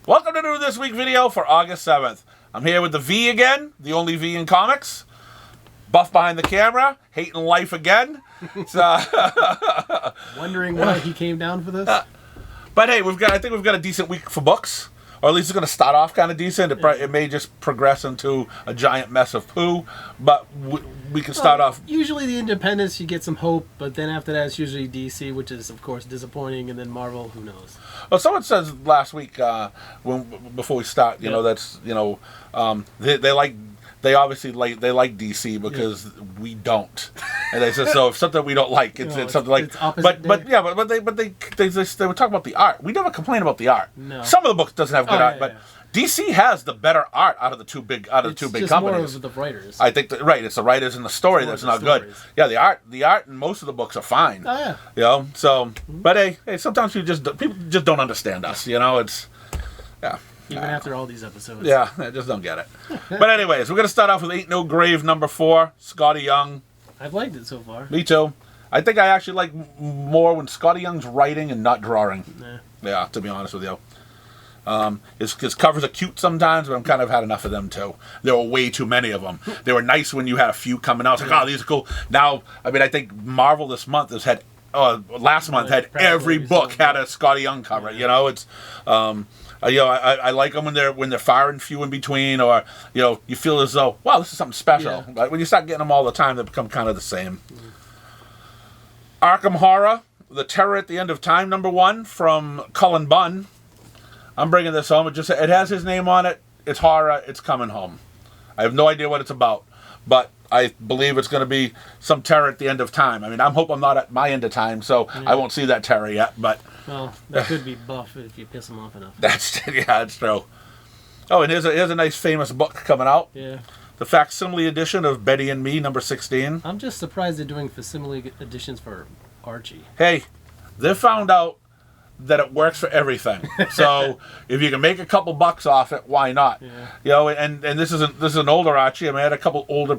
Welcome to This Week video for August 7th. I'm here with the V again, the only V in comics. Buff behind the camera, hating life again. Wondering why he came down for this? But hey, I think we've got a decent week for books. Or at least it's going to start off kind of decent. It may just progress into a giant mess of poo. But we can start off. Usually the independents, you get some hope. But then after that, it's usually DC, which is, of course, disappointing. And then Marvel, who knows? Well, someone says last week, before we start, they obviously like DC because we don't, and they said so. If something we don't like, it's something like. It's opposite but they were talking about the art. We never complain about the art. No. Some of the books doesn't have good art, but DC has the better art out of the two big it's companies. More of the writers. I think it's the writers and the story that's not good. Yeah, the art and most of the books are fine. Oh yeah. So but hey, sometimes people just don't understand us. It's Even after all these episodes. Yeah, I just don't get it. But anyways, we're going to start off with Ain't No Grave number 4, Scotty Young. I've liked it so far. Me too. I think I actually like more when Scotty Young's writing and not drawing. Yeah, to be honest with you. His covers are cute sometimes, but I'm kind of had enough of them too. There were way too many of them. They were nice when you had a few coming out. It's like, oh, these are cool. Now, I think Marvel this month has had, last month had every book had a Scotty Young cover. It's... I like them when they're far and few in between, or you feel as though, wow, this is something special. Yeah. But when you start getting them all the time, they become kind of the same. Arkham Horror, The Terror at the End of Time, number 1 from Cullen Bunn. I'm bringing this home. It has his name on it. It's horror. It's coming home. I have no idea what it's about, but I believe it's going to be some terror at the end of time. I mean, I'm hoping I'm not at my end of time, so I won't see that terror yet. But well, that could be buff if you piss him off enough. That's true. Oh, and here's a nice famous book coming out. Yeah. The facsimile edition of Betty and Me, number 16. I'm just surprised they're doing facsimile editions for Archie. Hey, they found out that it works for everything. So if you can make a couple bucks off it, why not? Yeah. And this is an older Archie. I had a couple older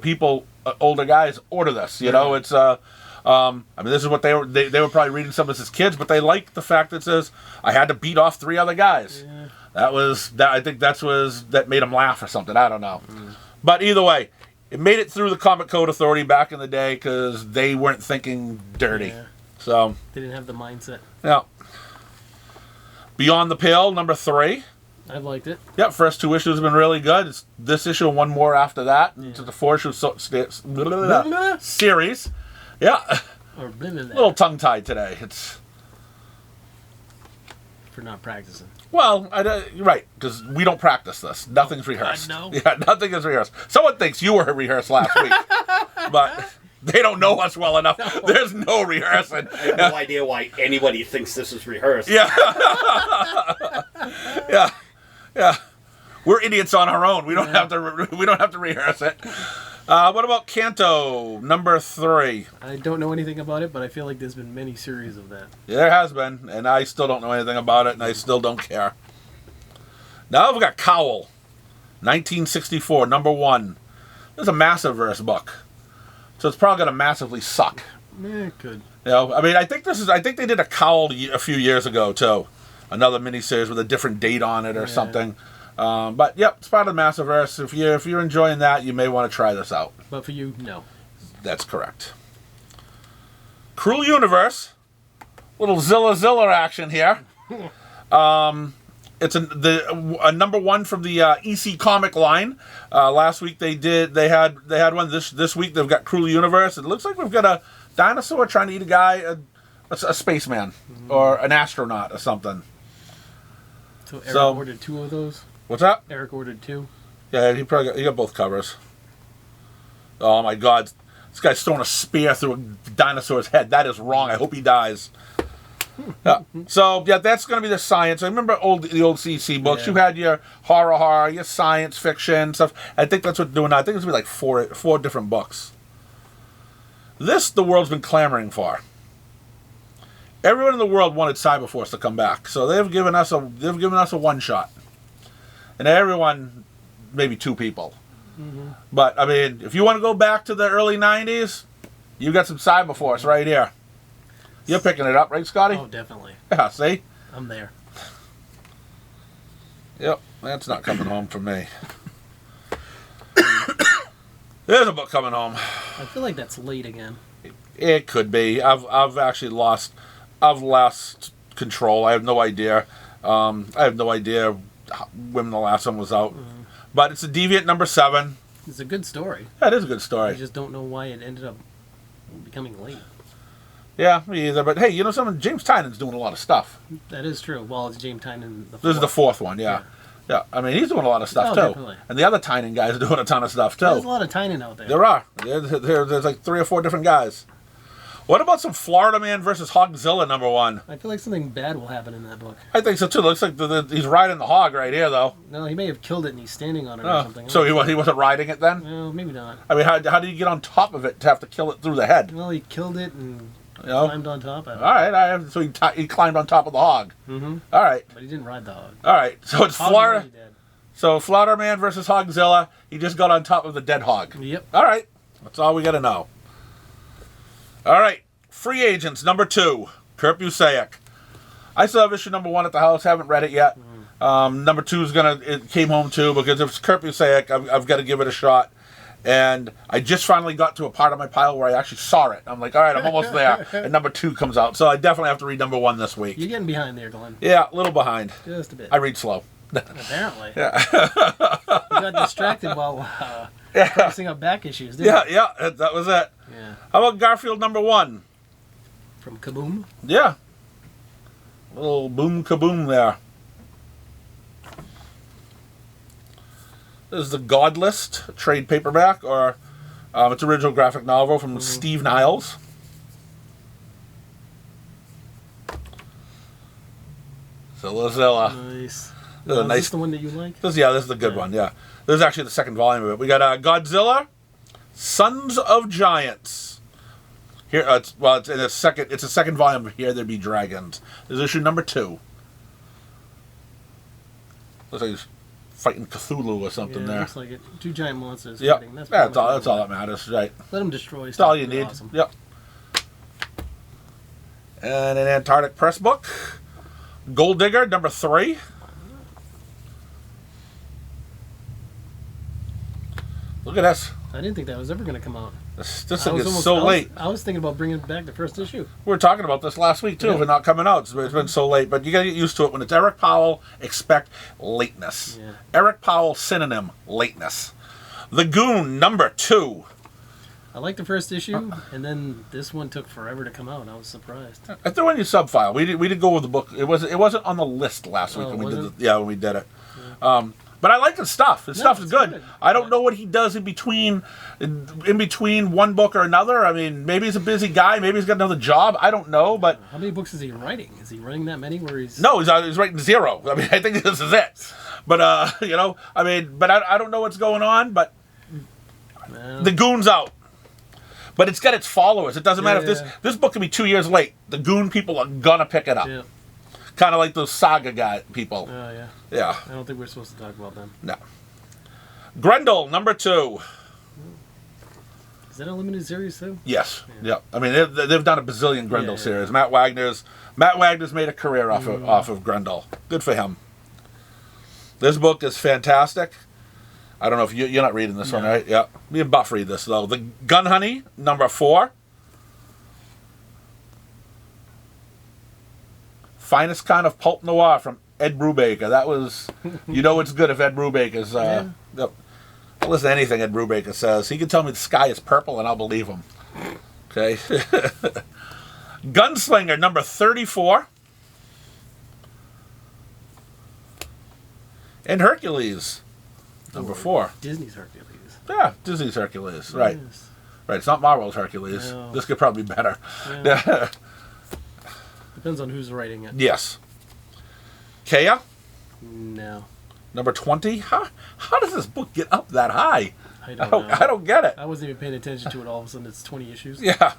guys order this. It's this is what they were probably reading some of this as kids, but they liked the fact that it says I had to beat off 3 other guys. Yeah. I think that made them laugh or something. I don't know. But either way, it made it through the Comic Code Authority back in the day because they weren't thinking dirty. Yeah. So they didn't have the mindset. Yeah. Beyond the Pale, number 3. I've liked it. Yep, first 2 issues have been really good. It's this issue and one more after that. Yeah. It's the 4-issue series. Yeah. Or a little tongue-tied today. It's for not practicing. Well, you're right, because we don't practice this. Nothing's rehearsed. No. Yeah, nothing is rehearsed. Someone thinks you were rehearsed last week, but they don't know us well enough. No. There's no rehearsing. I have no idea why anybody thinks this is rehearsed. Yeah. Yeah. We're idiots on our own. We don't have to rehearse it. What about Canto, number 3? I don't know anything about it, but I feel like there's been many series of that. Yeah, there has been, and I still don't know anything about it, and I still don't care. Now we've got Cowl, 1964, number 1. This is a Massiverse book, so it's probably going to massively suck. Yeah, it could. I think they did a Cowl a few years ago too, another miniseries with a different date on it or something. But yep, it's part of the Massiverse. If you're enjoying that, you may want to try this out. But for you, no. That's correct. Cruel Universe, little Zilla action here. It's a number 1 from the EC comic line. Last week they had one. This week they've got Cruel Universe. It looks like we've got a dinosaur trying to eat a guy, a spaceman or an astronaut or something. So Eric ordered 2 of those. What's that? Eric ordered 2. Yeah, he got both covers. Oh my God, this guy's throwing a spear through a dinosaur's head. That is wrong. I hope he dies. So that's going to be the science. I remember the old CC books. Yeah. You had your horror, your science fiction stuff. I think that's what they're doing now. I think it's going to be like 4 different books. This the world's been clamoring for. Everyone in the world wanted Cyberforce to come back, so they've given us a one shot. And everyone, maybe 2 people. Mm-hmm. But if you want to go back to the early '90s, you got some Cyberforce right here. You're picking it up, right, Scotty? Oh, definitely. Yeah, see? I'm there. Yep, that's not coming home for me. There's a book coming home. I feel like that's late again. It could be. I've actually lost control. I have no idea. I have no idea when the last one was out. But it's a Deviant number 7. It's a good story. Yeah, it is a good I story. just don't know why it ended up becoming late. Yeah, me either. But hey, you know something? James Tynan's doing a lot of stuff. That is true. Well, it's James Tynan. This is the 4th one, yeah. Yeah, I mean, he's doing a lot of stuff, Oh, too. definitely. And the other Tynan guys are doing a ton of stuff, too. There's a lot of Tynan out there. There are. There's like 3 or 4 different guys. What about some Florida Man versus Hogzilla number 1? I feel like something bad will happen in that book. I think so, too. Looks like he's riding the hog right here, though. No, he may have killed it and he's standing on it or something. So he wasn't riding it then? No, maybe not. I mean, how did he get on top of it to have to kill it through the head? Well, he killed it and You know? climbed on top of it. All right, so he climbed on top of the hog. Mm-hmm. All right. But he didn't ride the hog. All right, so it's Hog Florida. already dead. So Florida Man versus Hogzilla. He just got on top of the dead hog. Yep. All right, that's all we got to know. All right, Free Agents number 2, Kurt Busiek. I still have issue number 1 at the house. Haven't read it yet. Number 2 it came home too because if it's Kurt Busiek, I've got to give it a shot. And I just finally got to a part of my pile where I actually saw it. I'm like, all right, I'm almost there. And number 2 comes out, so I definitely have to read number 1 this week. You're getting behind there, Glenn. Yeah, a little behind. Just a bit. I read slow. Apparently. Yeah. You got distracted while pressing up back issues, didn't you? Yeah, that was it. Yeah. How about Garfield number 1? From Kaboom? Yeah. Little boom kaboom there. This is the God List trade paperback, or it's original graphic novel from Steve Niles. Zilla. Nice. This is a Is nice. this the one that you like? This is the good one. Yeah, this is actually the second volume of it. We got Godzilla, Sons of Giants. Here, it's in a second. It's a second volume of Here There Be Dragons. This is issue number 2. Looks like he's fighting Cthulhu or something Yeah, there. looks like it. 2 giant monsters Yep. fighting. That's pretty all. much That's all that matters, right? Let them destroy That's stuff. all you They're need. Awesome. Yep. And an Antarctic Press book, Gold Digger number 3. Look at this. I didn't think that was ever going to come out. This I thing was is almost- so I was- late. I was thinking about bringing back the first issue. We were talking about this last week, too, Yeah. of it not coming out. It's been so late. But you got to get used to it. When it's Eric Powell, expect lateness. Yeah. Eric Powell, synonym, lateness. The Goon, number 2. I liked the first issue, and then this one took forever to come out. I was surprised. I threw in your sub file. We did go with the book. It wasn't on the list last week Oh, when we did wasn't? when we did it. But I like his stuff. His stuff is it's good. good. I don't know what he does in between one book or another. I mean, maybe he's a busy guy. Maybe he's got another job. I don't know. But How many books is he writing? Is he writing that many where he's... no, he's writing 0. I mean, I think this is it. But I don't know what's going on. But Well, the Goon's out. But it's got its followers. It doesn't matter if Yeah. this book can be 2 years late. The Goon people are gonna pick it up. yeah. Kind of like those Saga guy people. Oh, yeah. Yeah. I don't think we're supposed to talk about them. No. Grendel, number 2. Is that a limited series, too? Yes. Yeah. I mean, they've done a bazillion Grendel Yeah. series. Matt Wagner's made a career off of Grendel. Good for him. This book is fantastic. I don't know if you're not reading this one, right? Yeah. Me and Buff read this, though. The Gun Honey, number 4. Finest kind of pulp noir from Ed Brubaker. That was, it's good if Ed Brubaker's. Yep. I'll listen to anything Ed Brubaker says. He can tell me the sky is purple, and I'll believe him. Okay. Gunslinger, number 34. And Hercules, number 4. Disney's Hercules. Yeah, Disney's Hercules. Right. Yes. Right. It's not Marvel's Hercules. No. This could probably be better. Yeah. Depends on who's writing it. Yes. Kea, No. number 20. How does this book get up that high? I don't know. I don't get it. I wasn't even paying attention to it. All of a sudden, it's 20 issues. Yeah.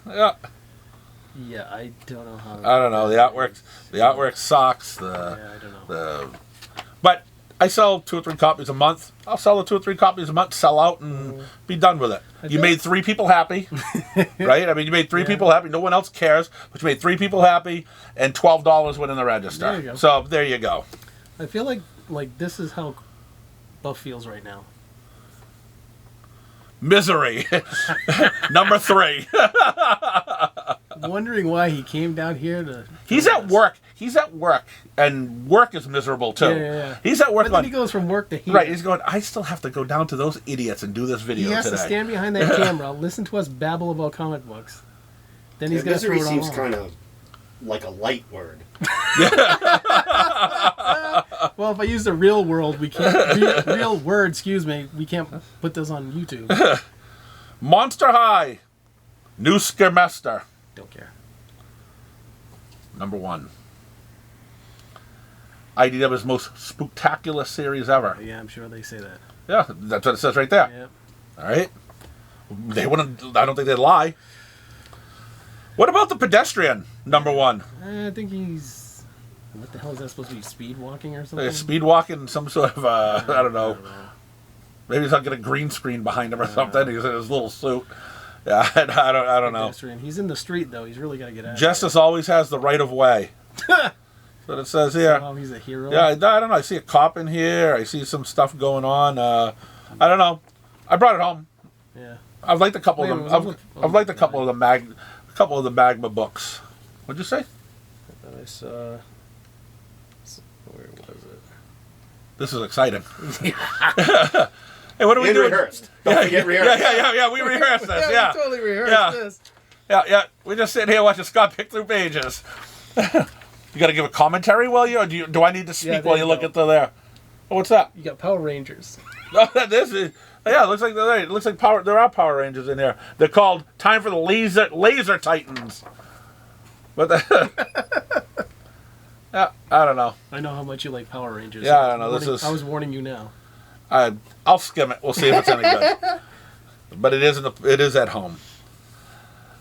Yeah, I don't know how. I don't know. The artwork sucks. Yeah, I don't know. But I sell 2 or 3 copies a month. I'll sell the 2 or 3 copies a month, sell out, and be done with it. You made 3 people happy, right? I mean, you made 3 people happy. No one else cares, but you made 3 people happy, and $12 went in the register. There you go. So there you go. I feel like like this is how Buff feels right now. Misery. Number 3. Wondering why he came down here to. He's at work. He's at work, and work is miserable too. Yeah. He's at work. But then he goes from work to here. Right. He's going. I still have to go down to those idiots and do this video He has today. to stand behind that camera, listen to us babble about comic books. Then he's going to throw misery it all seems on. kind of like a light word. Well, if I use the real world, we can't. Real word, excuse me. We can't put this on YouTube. Monster High, New Skirmester, Don't care. number 1. IDW's most spooktacular series ever. Yeah, I'm sure they say that. Yeah, that's what it says right there. Yeah. All right. They wouldn't. I don't think they'd lie. What about the Pedestrian, number 1? I think he's. What the hell is that supposed to be? Speed walking or something? Speed walking, some sort of I don't know. Maybe he's not getting a green screen behind him or something. He's in his little suit. Yeah, I don't know. Pedestrian. He's in the street though. He's really got to get out. Justice always has the right of way. That's what it says here. Oh, he's a hero. Yeah, I don't know. I see a cop in here. I see some stuff going on. I don't know. I brought it home. Yeah. I've liked a couple Wait, of was them. it I've liked a couple of the Magma books. What'd you say? I saw. Where was it? This is exciting. Hey, what are we And doing? rehearsed. Don't forget rehearsed. Yeah. We rehearsed this. Yeah. We totally rehearsed Yeah. this. Yeah. We're just sitting here watching Scott pick through pages. You got to give a commentary while you, or do I need to speak there while you you look go. at the there? Oh, what's that? You got Power Rangers. Oh, this is. Yeah, it looks like it looks like power. There are Power Rangers in here. They're called Time for the Laser Titans. But yeah, I don't know. I know how much you like Power Rangers. Yeah, I don't know. This is. I was warning you now. I'll skim it. We'll see if it's any good. But it is at home.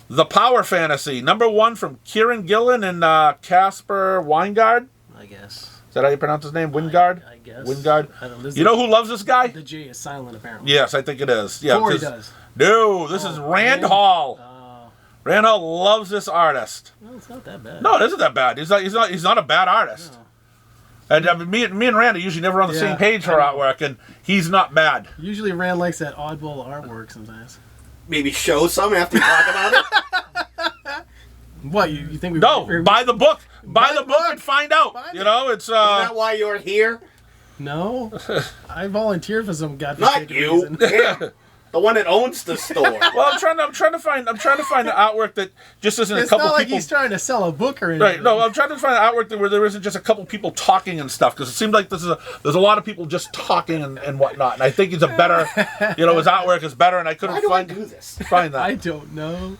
The Power Fantasy, number 1 from Kieran Gillen and Casper Weingard. I guess. Is that how you pronounce his name? Wingard? I guess. Wingard. I don't know. You know who loves this guy? The J is silent apparently. Yes, I think it is. Yeah, Corey 'cause- does. No, this is Rand Hall. Rand Hall loves this artist. Well, it's not that bad. No, it isn't that bad. He's not a bad artist. No. And I mean, me and Rand are usually never on the Yeah, same page for I know. artwork, and he's not bad. Usually Rand likes that oddball artwork sometimes. Maybe show some after you talk about it. What, you think we... No, buy the book. Buy the book and find out. Buy You know, it's Isn't that why you're here? No. I volunteered for some Not godforsaken you. reason. Yeah. The one that owns the store. Well, I'm trying to find the artwork that just isn't It's a couple not like people. he's trying to sell a book or anything. Right, no, I'm trying to find artwork where there isn't just a couple people talking and stuff, because it seems like there's a lot of people just talking and whatnot, and I think he's a better, his artwork is better, and I couldn't Why do find I do this? find that. I don't know.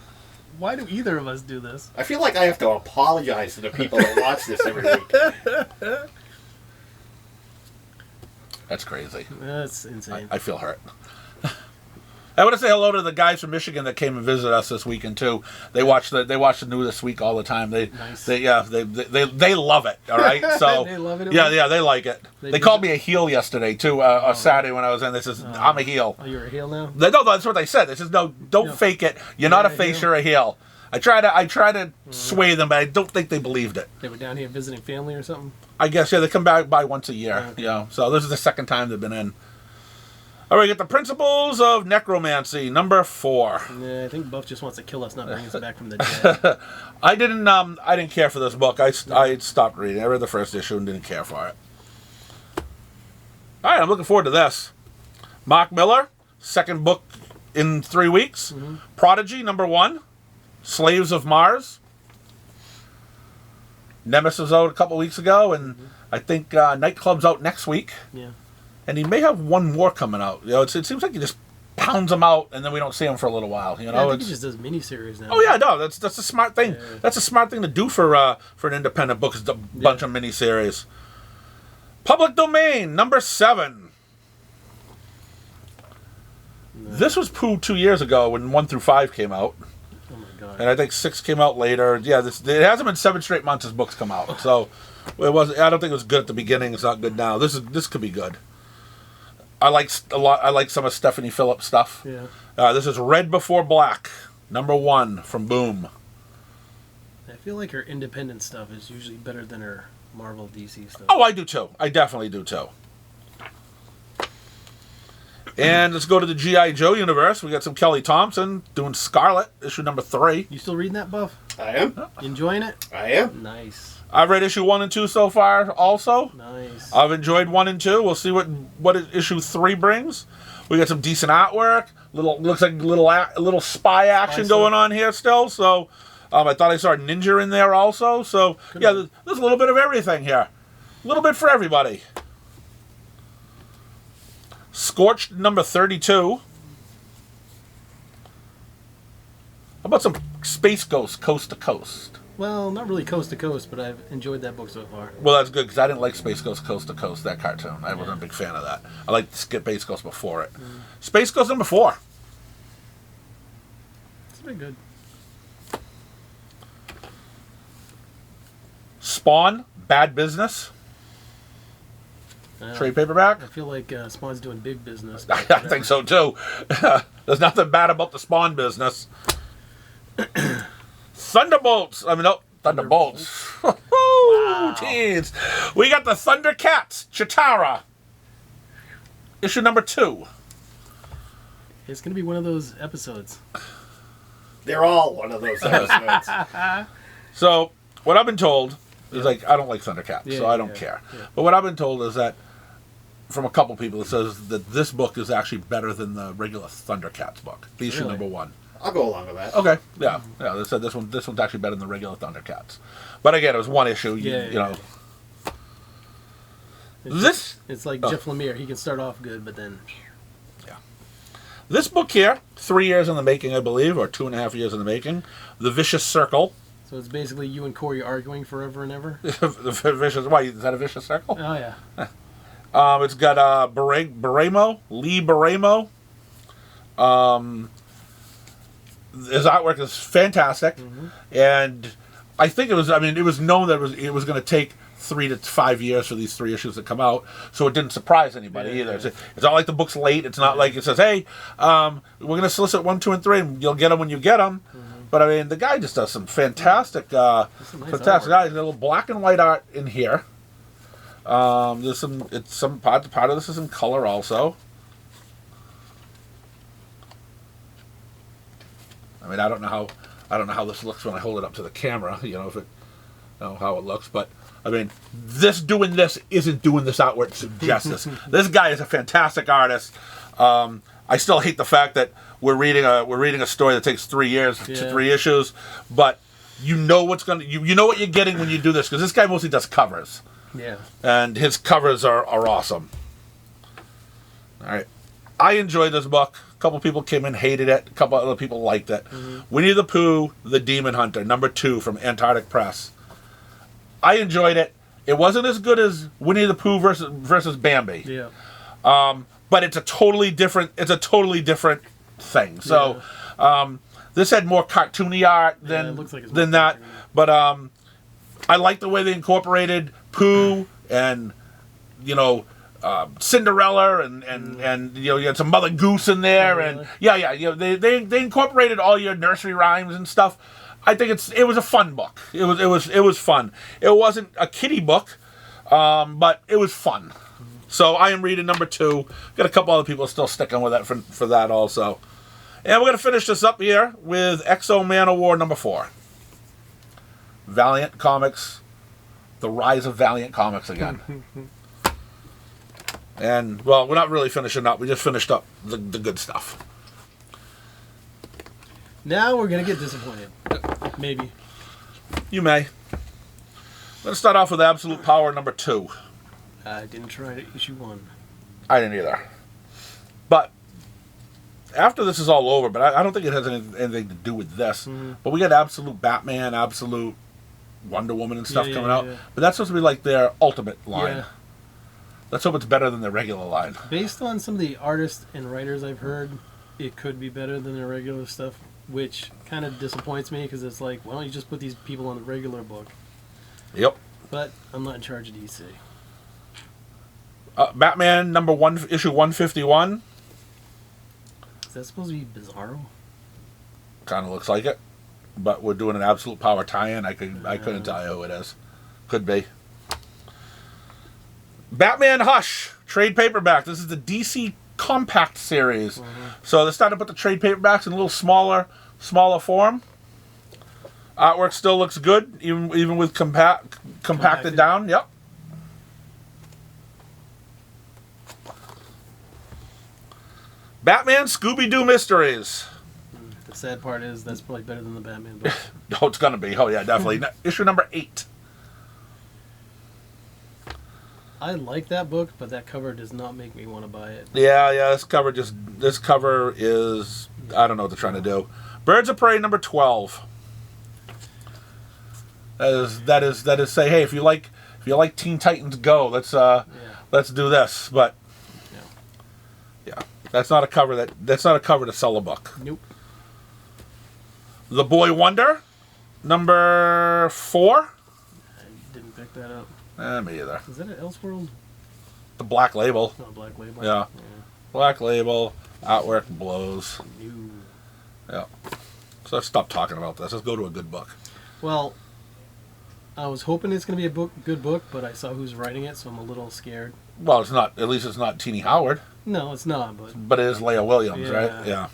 Why do either of us do this? I feel like I have to apologize to the people that watch this every week. That's crazy. That's insane. I feel hurt. I want to say hello to the guys from Michigan that came and visited us this weekend too. They watch the New This Week all the time. They love it. All right, so They love it? Yeah, they like it. They called me a heel yesterday too. A Saturday when I was in. They says I'm a heel. Oh, you're a heel now? No, that's what they said. They says no, don't fake it. You're not a face. heel. You're a heel. I try to sway them, but I don't think they believed it. They were down here visiting family or something? I guess they come back by once a year. Okay. Yeah, so this is the second time they've been in. All right, get the Principles of Necromancy, number 4. Yeah, I think Buff just wants to kill us, not bring us back from the dead. I didn't care for this book. I stopped reading. I read the first issue and didn't care for it. All right, I'm looking forward to this. Mark Miller, second book in 3 weeks. Mm-hmm. Prodigy, number 1. Slaves of Mars. Nemesis was out a couple weeks ago, and I think Nightclub's out next week. Yeah. And he may have one more coming out. It seems like he just pounds them out, and then we don't see them for a little while. Yeah, I think he just does miniseries now. Oh yeah, no, that's a smart thing. Yeah. That's a smart thing to do for an independent book. Is a bunch of miniseries. Public Domain, number 7. No. This was poo 2 years ago when 1 through 5 came out. Oh my god. And I think 6 came out later. Yeah, it hasn't been 7 straight months as books come out. So it was. I don't think it was good at the beginning. It's not good now. This could be good. I like some of Stephanie Phillips' stuff. Yeah. This is Red Before Black, number 1 from Boom. I feel like her independent stuff is usually better than her Marvel DC stuff. Oh, I do too. I definitely do too. And let's go to the G.I. Joe universe. We got some Kelly Thompson doing Scarlet, issue number 3. You still reading that, Buff? I am. You enjoying it? I am. Nice. I've read issue 1 and 2 so far also. Nice. I've enjoyed 1 and 2. We'll see what issue 3 brings. We got some decent artwork. Looks like a little spy action going on here still. So I thought I saw a ninja in there also. So yeah, there's a little bit of everything here. A little bit for everybody. Scorched number 32. How about some Space Ghost Coast to Coast? Well, not really coast to coast, but I've enjoyed that book so far. Well, that's good because I didn't like Space Ghost Coast to Coast, that cartoon. I wasn't a big fan of that. I liked Space Ghost before it. Space Ghost number 4. It's been good. Spawn, Bad Business. Trade paperback. I feel like Spawn's doing big business. I think so too. There's nothing bad about the Spawn business. Thunderbolts. Thunderbolts. Wow. Teens. We got the Thundercats. Chitara. Issue number 2. It's going to be one of those episodes. They're all one of those episodes. So, what I've been told is I don't like Thundercats, so I don't care. Yeah. But what I've been told is that from a couple people, it says that this book is actually better than the regular Thundercats book. Issue number 1. I'll go along with that. Okay, yeah. They said this one's actually better than the regular Thundercats. But again, it was one issue. You know. It's like Jeff Lemire. He can start off good, but then. Yeah. This book here, 3 years in the making, I believe, or 2.5 years in the making. The Vicious Circle. So it's basically you and Corey arguing forever and ever. The vicious. Why is that a vicious circle? Oh yeah. It's got Lee Barremo. His artwork is fantastic, and I think it was. I mean, it was known that it was going to take 3 to 5 years for these 3 issues to come out, so it didn't surprise anybody either. Yeah. It's not like the book's late. It's not like it says, "Hey, we're going to solicit 1, 2, and 3, and you'll get them when you get them." But I mean, the guy just does some fantastic, fantastic art. There's a little black and white art in here. There's some part of this is in color also. I mean, I don't know how this looks when I hold it up to the camera. How it looks, but I mean, doing this isn't doing this outward justice. This guy is a fantastic artist. I still hate the fact that we're reading a story that takes 3 years to 3 issues, but you know what you're getting when you do this because this guy mostly does covers. Yeah. And his covers are awesome. All right. I enjoyed this book. A couple people came in, hated it. A couple other people liked it. Winnie the Pooh, The Demon Hunter, number 2 from Antarctic Press. I enjoyed it. It wasn't as good as Winnie the Pooh versus Bambi. Yeah. But it's a totally different thing. So this had more cartoony art than that. But I like the way they incorporated Pooh and Cinderella and you had some Mother Goose in there and they incorporated all your nursery rhymes and stuff. I think it was a fun book. It was fun. It wasn't a kiddie book, but it was fun. So I am reading number 2. Got a couple other people still sticking with that for that also. And we're gonna finish this up here with X-O Man-O-War number 4. Valiant Comics, the rise of Valiant Comics again. And, well, we're not really finishing up. We just finished up the good stuff. Now we're going to get disappointed. Maybe. You may. Let's start off with Absolute Power number 2. I didn't try to issue 1. I didn't either. But after this is all over, but I don't think it has anything to do with this. But we got Absolute Batman, Absolute Wonder Woman and stuff coming out. But that's supposed to be like their ultimate line. Yeah. Let's hope it's better than their regular line. Based on some of the artists and writers I've heard, it could be better than their regular stuff, which kind of disappoints me because it's like, why don't you just put these people on the regular book? Yep. But I'm not in charge of DC. Batman number 1, issue 151. Is that supposed to be Bizarro? Kind of looks like it. But we're doing an Absolute Power tie-in. I couldn't tell you who it is. Could be. Batman Hush, trade paperback. This is the DC Compact series. So they're starting to put the trade paperbacks in a little smaller form. Artwork still looks good, even with compacted down. Yep. Batman Scooby-Doo Mysteries. The sad part is that's probably better than the Batman book. Oh, it's gonna be. Oh yeah, definitely. Issue number 8. I like that book, but that cover does not make me want to buy it. Yeah. This cover is, I don't know what they're trying to do. Birds of Prey number 12. That is say, hey, if you like Teen Titans Go, let's do this. But yeah, that's not a cover to sell a book. Nope. The Boy Wonder number 4. I didn't pick that up. Me either. Is that an Elseworld? The Black Label. No, Black Label. Yeah. Black Label. Artwork blows. New. Yeah. So let's stop talking about this. Let's go to a good book. Well, I was hoping it's going to be a good book, but I saw who's writing it, so I'm a little scared. Well, it's not. At least it's not Teenie Howard. No, it's not, but... But it is Leah Williams, Yeah. right? Yeah.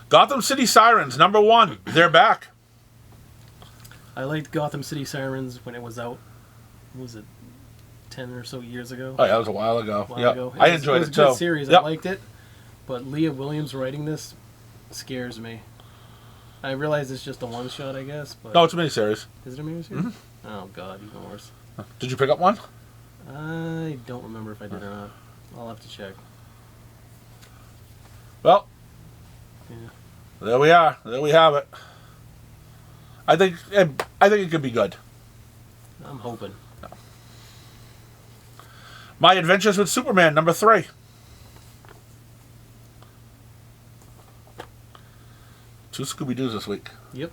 Gotham City Sirens, number 1. They're back. I liked Gotham City Sirens when it was out. What was it, 10 or so years ago? Oh, yeah, that was a while ago. Ago. I enjoyed it, It was too. a good series. Yep. I liked it. But Leah Williams writing this scares me. I realize it's just a one-shot, I guess, but... No, it's a miniseries. Is it a miniseries? Oh, God, even worse. Did you pick up one? I don't remember if I did or not. I'll have to check. Well, Yeah. there we are. There we have it. I think it could be good. I'm hoping. My Adventures with Superman, number 3. Two Scooby-Doos this week. Yep.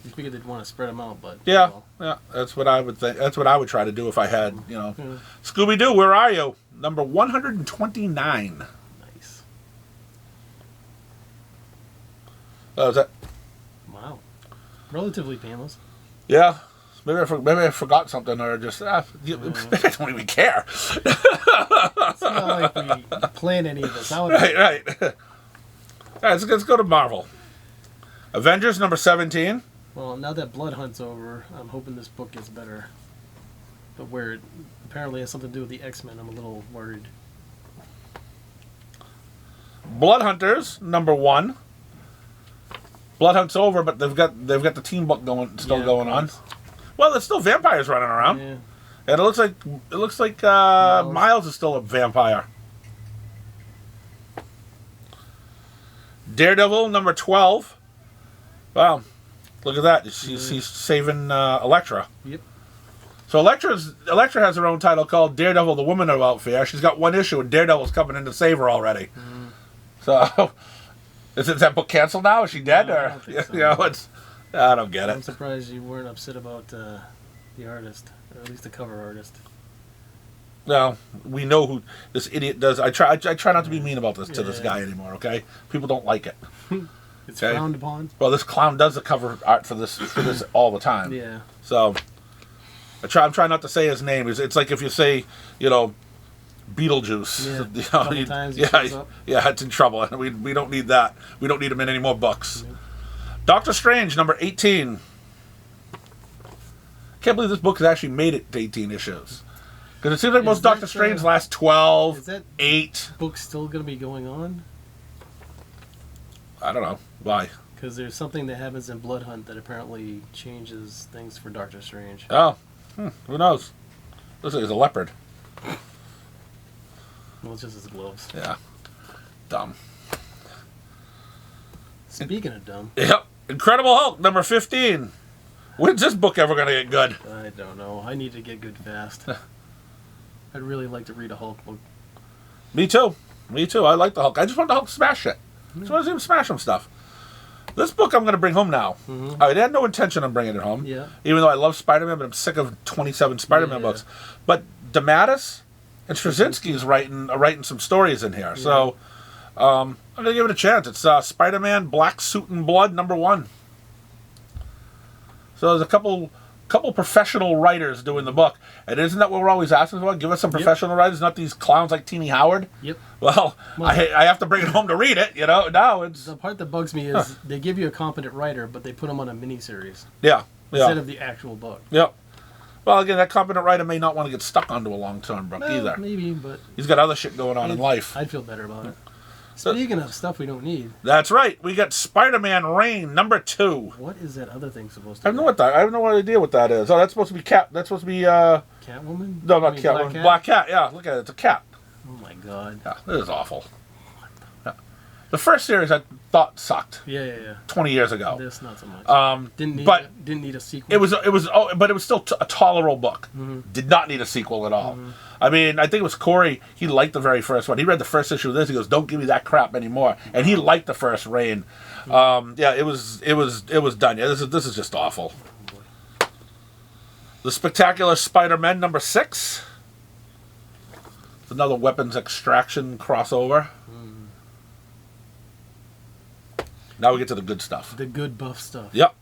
You figured they'd want to spread them out, but... Yeah, well. yeah, that's what I would think. That's what I would try to do if I had, Yeah. Scooby-Doo, where are you? Number 129. Nice. Oh, is that? Wow. Relatively painless. Yeah. Maybe I forgot something, or just I don't even care. It's not like we plan any of this out. Right. All right, let's go to Marvel. Avengers number 17. Well, now that Blood Hunt's over, I'm hoping this book gets better. But where it apparently has something to do with the X-Men, I'm a little worried. Blood Hunters number 1. Blood Hunt's over, but they've got the team book going on. Well, there's still vampires running around, Yeah. and it looks like Miles is still a vampire. Daredevil number 12. Wow, look at that! She's saving Elektra. Yep. So Elektra has her own title called Daredevil: The Woman Without Fear. She's got one issue, and Daredevil's coming in to save her already. So, is that book canceled now? Is she dead, No, I or don't think so. I don't get I'm it. surprised you weren't upset about the artist, or at least the cover artist. Well, we know who this idiot does. I try not to be mean about this to this Yeah. guy anymore. Okay, people don't like it. It's Okay. frowned upon. Well, this clown does the cover art for this all the time. Yeah. So I'm trying not to say his name. It's like if you say, Beetlejuice. Yeah. Couple times he shows up. Yeah, it's in trouble. We don't need that. We don't need him in any more books. Nope. Doctor Strange number 18. Can't believe this book has actually made it to 18 issues. Because it seems like Is most that, Doctor Strange last 12, is that 8. book still going to be going on? I don't know. Why? Because there's something that happens in Blood Hunt that apparently changes things for Doctor Strange. Oh, who knows? Looks like he's a leopard. Well, it's just his gloves. Yeah. Dumb. Speaking of dumb, Yep. Incredible Hulk, number 15. When's this book ever going to get good? I don't know. I need to get good fast. I'd really like to read a Hulk book. Me too. I like the Hulk. I just want the Hulk to smash shit. I just want to see him smash some stuff. This book I'm going to bring home now. Mm-hmm. I had no intention of bringing it home. Yeah. Even though I love Spider-Man, but I'm sick of 27 Spider-Man Yeah. books. But DeMatteis and Straczynski's writing some stories in here. Yeah. So I'm going to give it a chance. It's Spider-Man Black Suit and Blood number 1. So there's a couple couple professional writers doing the book. And isn't that what we're always asking for? Give us some professional writers, not these clowns like Teenie Howard. Yep. Well, I have to bring it home to read it, Now it's... The part that bugs me is they give you a competent writer, but they put them on a miniseries. Yeah. Instead of the actual book. Yep. Well, again, that competent writer may not want to get stuck onto a long-term book either. Maybe, but... He's got other shit going on in life. I'd feel better about it. Speaking of stuff we don't need. That's right. We got Spider-Man Reign number 2. What is that other thing supposed to be? I have no idea what that is. Oh, that's supposed to be cat. That's supposed to be Catwoman? No, not Catwoman. Black Cat. Yeah, look at it. It's a cat. Oh my god. Yeah, this is awful. Yeah. The first series I thought sucked. Yeah. 20 years ago. This not so much. Didn't need a sequel. But it was still a tolerable book. Mm-hmm. Did not need a sequel at all. Mm-hmm. I mean, I think it was Corey. He liked the very first one. He read the first issue of this. He goes, "Don't give me that crap anymore." And he liked the first Reign. Yeah, it was done. Yeah, this is just awful. The Spectacular Spider-Man number 6. It's another weapons extraction crossover. Now we get to the good stuff. The good buff stuff. Yep.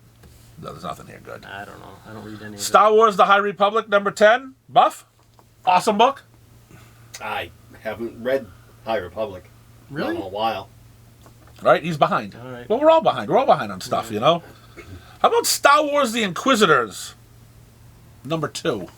No, there's nothing here good. I don't know. I don't read any of Star Wars The High Republic number 10. Buff. Awesome book. I haven't read High Republic. Really? Not in a while. Right? He's behind. All right. Well, we're all behind. We're all behind on stuff, How about Star Wars The Inquisitors? Number 2.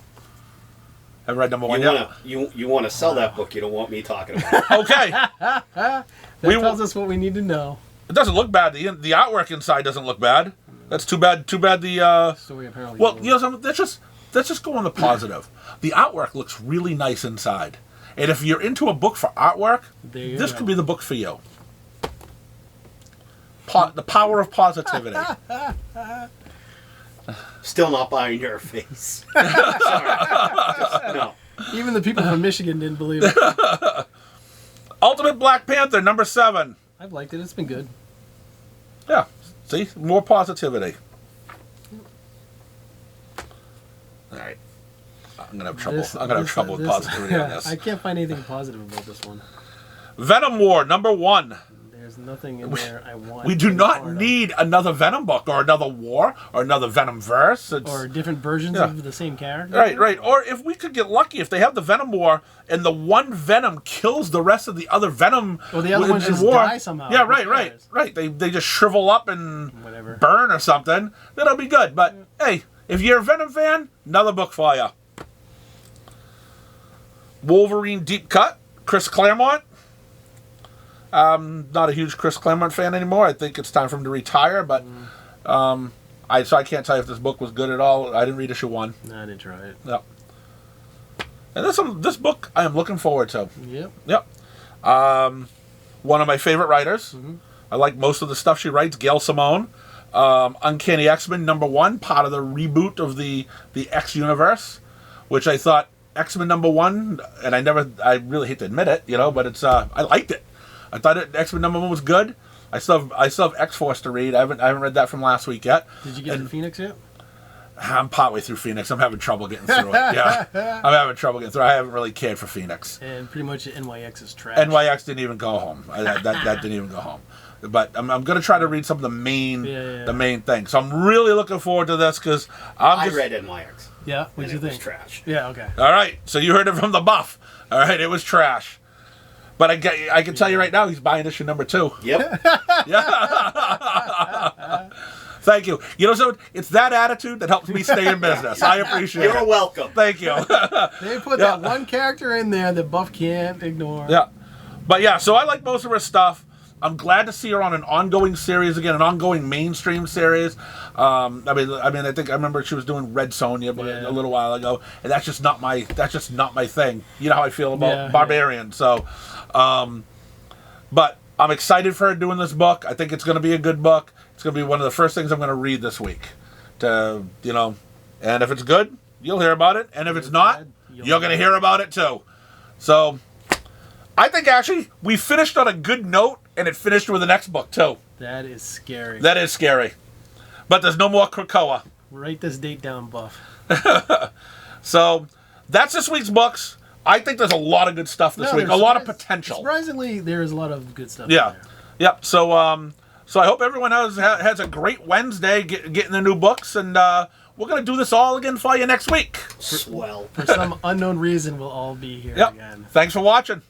Haven't read number 1 yet. You want to sell that book. You don't want me talking about it. Okay. that tells us what we need to know. It doesn't look bad. The artwork inside doesn't look bad. That's too bad. Too bad the... Story apparently... Well, let's just go on the positive. The artwork looks really nice inside. And if you're into a book for artwork, this could be the book for you. The power of positivity. Still not buying your face. Sorry. No. Even the people from Michigan didn't believe it. Ultimate Black Panther, number 7. I've liked it. It's been good. Yeah. See? More positivity. All right. I'm going to have trouble with positivity on this. I can't find anything positive about this one. Venom War, number 1. There's nothing in there I want. We do not need another Venom book or another war or another Venom verse. Or different versions of the same character. Right. Or if we could get lucky, if they have the Venom War and the one Venom kills the rest of the other Venom. Or the other ones just die somehow. Yeah, right. They just shrivel up and burn or something. That'll be good. But hey, if you're a Venom fan, another book for you. Wolverine Deep Cut, Chris Claremont. I'm not a huge Chris Claremont fan anymore. I think it's time for him to retire, but I can't tell you if this book was good at all. I didn't read issue 1. No, I didn't try it. Yep. And this book I am looking forward to. Yep. One of my favorite writers. Mm-hmm. I like most of the stuff she writes. Gail Simone. Uncanny X-Men number 1, part of the reboot of the X universe, which I thought X-Men number 1, and I really hate to admit it, but it's I liked it. I thought X-Men number 1 was good. I still have X-Force to read. I haven't read that from last week yet. Did you get to Phoenix yet? I'm partway through Phoenix. I'm having trouble getting through it. Yeah, I'm having trouble getting through. I haven't really cared for Phoenix. And pretty much NYX is trash. NYX didn't even go home. That didn't even go home. But I'm going to try to read some of the main things. So I'm really looking forward to this because I read NYX. Yeah, what'd you think? It was trash. Yeah, okay. All right, so you heard it from the buff. All right, it was trash. But I can tell you right now, he's buying issue number 2. Yep. Yeah. Thank you. So it's that attitude that helps me stay in business. I appreciate it. You're welcome. Thank you. They put that one character in there that Buff can't ignore. Yeah. But yeah, so I like most of her stuff. I'm glad to see her on an ongoing series again, an ongoing mainstream series. I think I remember she was doing Red Sonja a little while ago, and that's just not my thing. You know how I feel about Barbarian. So, but I'm excited for her doing this book. I think it's going to be a good book. It's going to be one of the first things I'm going to read this week. And if it's good, you'll hear about it, and if it's not, you're going to hear about it too. So, I think actually we finished on a good note. And it finished with the next book, too. That is scary. That is scary. But there's no more Krakoa. Write this date down, Buff. So, that's this week's books. I think there's a lot of good stuff this week. A lot of potential. Surprisingly, there is a lot of good stuff Yeah. in there. Yep. So I hope everyone has a great Wednesday getting the new books. And we're going to do this all again for you next week. Swell. For some unknown reason, we'll all be here Yep. again. Thanks for watching.